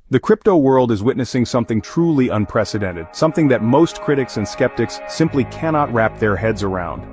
The crypto world is witnessing something truly unprecedented, something that most critics and skeptics simply cannot wrap their heads around.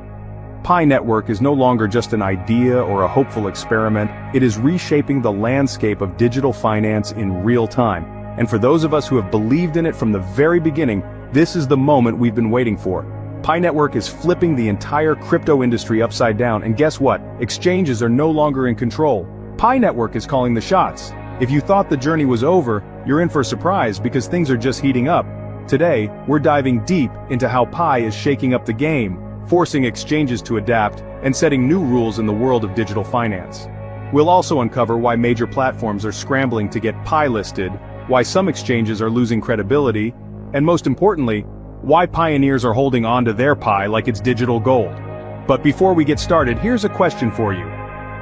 Pi Network is no longer just an idea or a hopeful experiment, it is reshaping the landscape of digital finance in real time. And for those of us who have believed in it from the very beginning, this is the moment we've been waiting for. Pi Network is flipping the entire crypto industry upside down, and guess what? Exchanges are no longer in control. Pi Network is calling the shots. If you thought the journey was over, you're in for a surprise because things are just heating up. Today, we're diving deep into how Pi is shaking up the game, forcing exchanges to adapt, and setting new rules in the world of digital finance. We'll also uncover why major platforms are scrambling to get Pi listed, why some exchanges are losing credibility, and most importantly, why pioneers are holding on to their Pi like it's digital gold. But before we get started, here's a question for you.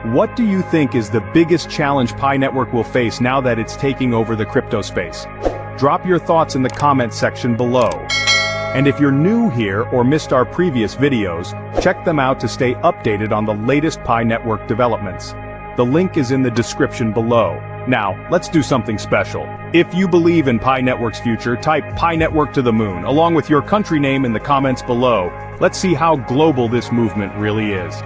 What do you think is the biggest challenge Pi Network will face now that it's taking over the crypto space? Drop your thoughts in the comment section below. And if you're new here or missed our previous videos, check them out to stay updated on the latest Pi Network developments. The link is in the description below. Now, let's do something special. If you believe in Pi Network's future, type Pi Network to the moon, along with your country name in the comments below. Let's see how global this movement really is.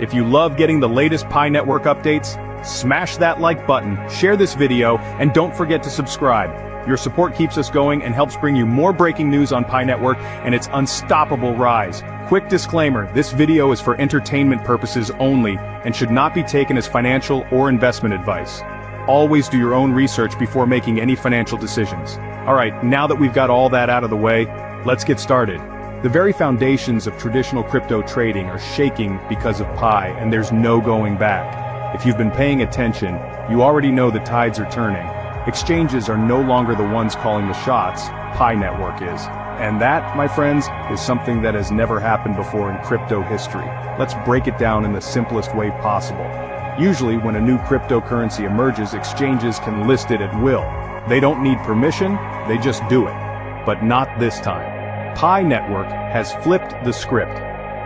If you love getting the latest Pi Network updates, smash that like button, share this video, and don't forget to subscribe. Your support keeps us going and helps bring you more breaking news on Pi Network and its unstoppable rise. Quick disclaimer, this video is for entertainment purposes only and should not be taken as financial or investment advice. Always do your own research before making any financial decisions. Alright, now that we've got all that out of the way, let's get started. The very foundations of traditional crypto trading are shaking because of Pi, and there's no going back. If you've been paying attention, you already know the tides are turning. Exchanges are no longer the ones calling the shots, Pi Network is. And that, my friends, is something that has never happened before in crypto history. Let's break it down in the simplest way possible. Usually, when a new cryptocurrency emerges, exchanges can list it at will. They don't need permission, they just do it. But not this time. Pi Network has flipped the script.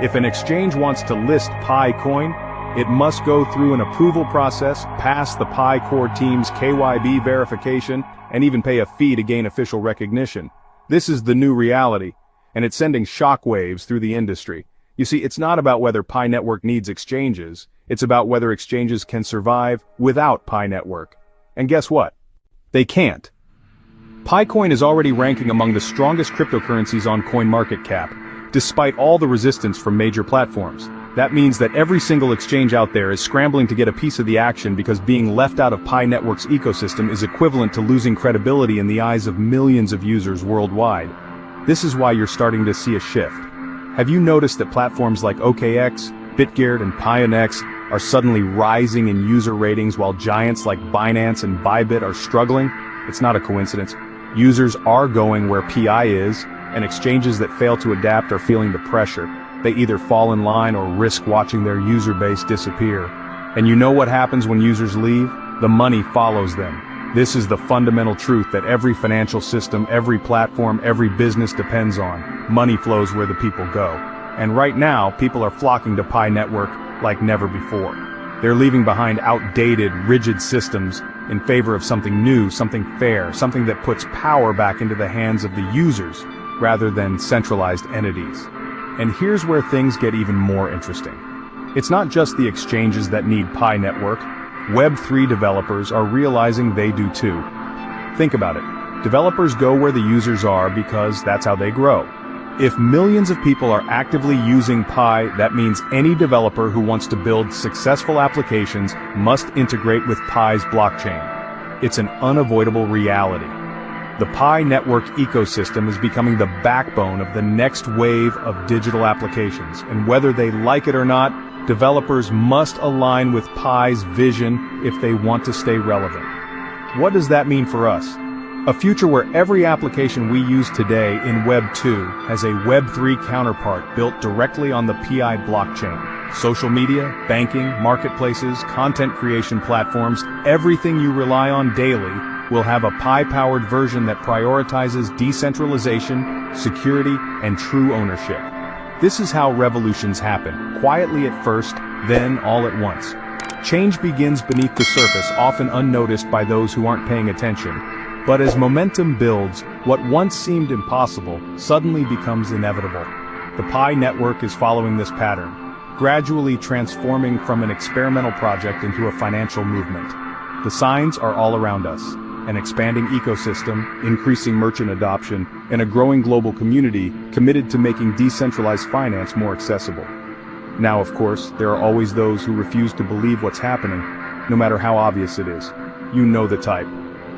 If an exchange wants to list Pi coin, it must go through an approval process, pass the Pi core team's KYB verification, and even pay a fee to gain official recognition. This is the new reality, and it's sending shockwaves through the industry. You see, it's not about whether Pi Network needs exchanges, it's about whether exchanges can survive without Pi Network. And guess what? They can't. Picoin is already ranking among the strongest cryptocurrencies on CoinMarketCap, despite all the resistance from major platforms. That means that every single exchange out there is scrambling to get a piece of the action because being left out of Pi Network's ecosystem is equivalent to losing credibility in the eyes of millions of users worldwide. This is why you're starting to see a shift. Have you noticed that platforms like OKX, Bitgeared, and Pionex are suddenly rising in user ratings while giants like Binance and Bybit are struggling? It's not a coincidence. Users are going where PI is, and exchanges that fail to adapt are feeling the pressure. They either fall in line or risk watching their user base disappear. And you know what happens when users leave? The money follows them. This is the fundamental truth that every financial system, every platform, every business depends on. Money flows where the people go. And right now, people are flocking to Pi Network like never before. They're leaving behind outdated, rigid systems in favor of something new, something fair, something that puts power back into the hands of the users, rather than centralized entities. And here's where things get even more interesting. It's not just the exchanges that need Pi Network. Web3 developers are realizing they do too. Think about it. Developers go where the users are because that's how they grow. If millions of people are actively using Pi, that means any developer who wants to build successful applications must integrate with Pi's blockchain. It's an unavoidable reality. The Pi Network ecosystem is becoming the backbone of the next wave of digital applications, and whether they like it or not, developers must align with Pi's vision if they want to stay relevant. What does that mean for us? A future where every application we use today in Web 2 has a Web 3 counterpart built directly on the Pi blockchain. Social media, banking, marketplaces, content creation platforms, everything you rely on daily will have a Pi-powered version that prioritizes decentralization, security, and true ownership. This is how revolutions happen, quietly at first, then all at once. Change begins beneath the surface, often unnoticed by those who aren't paying attention. But as momentum builds, what once seemed impossible suddenly becomes inevitable. The Pi network is following this pattern, gradually transforming from an experimental project into a financial movement. The signs are all around us: an expanding ecosystem, increasing merchant adoption, and a growing global community committed to making decentralized finance more accessible. Now, of course, there are always those who refuse to believe what's happening, no matter how obvious it is. You know the type.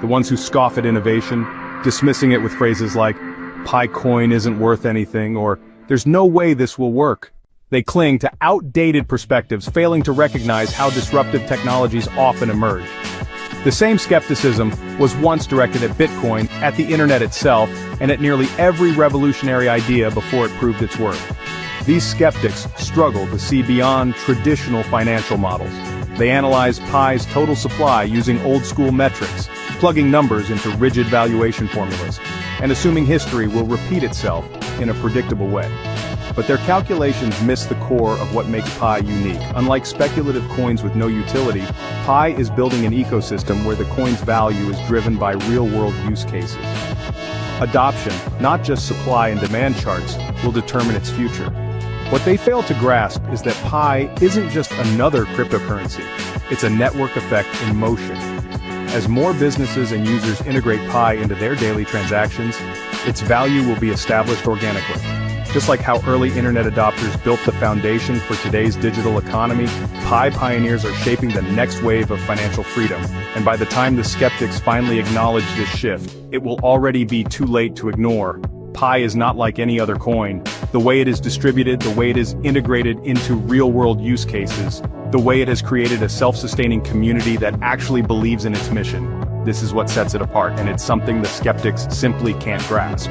The ones who scoff at innovation, dismissing it with phrases like, "Pi coin isn't worth anything," or "There's no way this will work." They cling to outdated perspectives, failing to recognize how disruptive technologies often emerge. The same skepticism was once directed at Bitcoin, at the internet itself, and at nearly every revolutionary idea before it proved its worth. These skeptics struggle to see beyond traditional financial models. They analyze Pi's total supply using old-school metrics, plugging numbers into rigid valuation formulas, and assuming history will repeat itself in a predictable way. But their calculations miss the core of what makes Pi unique. Unlike speculative coins with no utility, Pi is building an ecosystem where the coin's value is driven by real-world use cases. Adoption, not just supply and demand charts, will determine its future. What they fail to grasp is that Pi isn't just another cryptocurrency, it's a network effect in motion. As more businesses and users integrate Pi into their daily transactions, its value will be established organically. Just like how early internet adopters built the foundation for today's digital economy, Pi pioneers are shaping the next wave of financial freedom. And by the time the skeptics finally acknowledge this shift, it will already be too late to ignore. Pi is not like any other coin. The way it is distributed, the way it is integrated into real-world use cases, the way it has created a self-sustaining community that actually believes in its mission. This is what sets it apart, and it's something the skeptics simply can't grasp.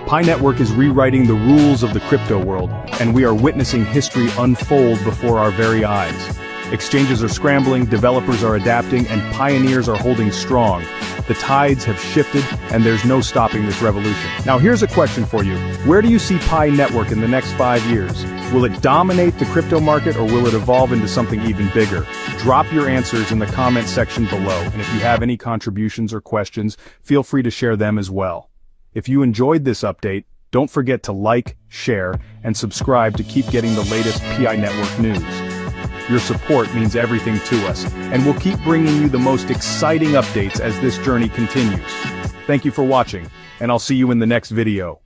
Pi Network is rewriting the rules of the crypto world, and we are witnessing history unfold before our very eyes. Exchanges are scrambling, developers are adapting, and pioneers are holding strong. The tides have shifted, and there's no stopping this revolution. Now here's a question for you. Where do you see Pi Network in the next 5 years? Will it dominate the crypto market, or will it evolve into something even bigger? Drop your answers in the comment section below, and if you have any contributions or questions, feel free to share them as well. If you enjoyed this update, don't forget to like, share, and subscribe to keep getting the latest Pi Network news. Your support means everything to us, and we'll keep bringing you the most exciting updates as this journey continues. Thank you for watching, and I'll see you in the next video.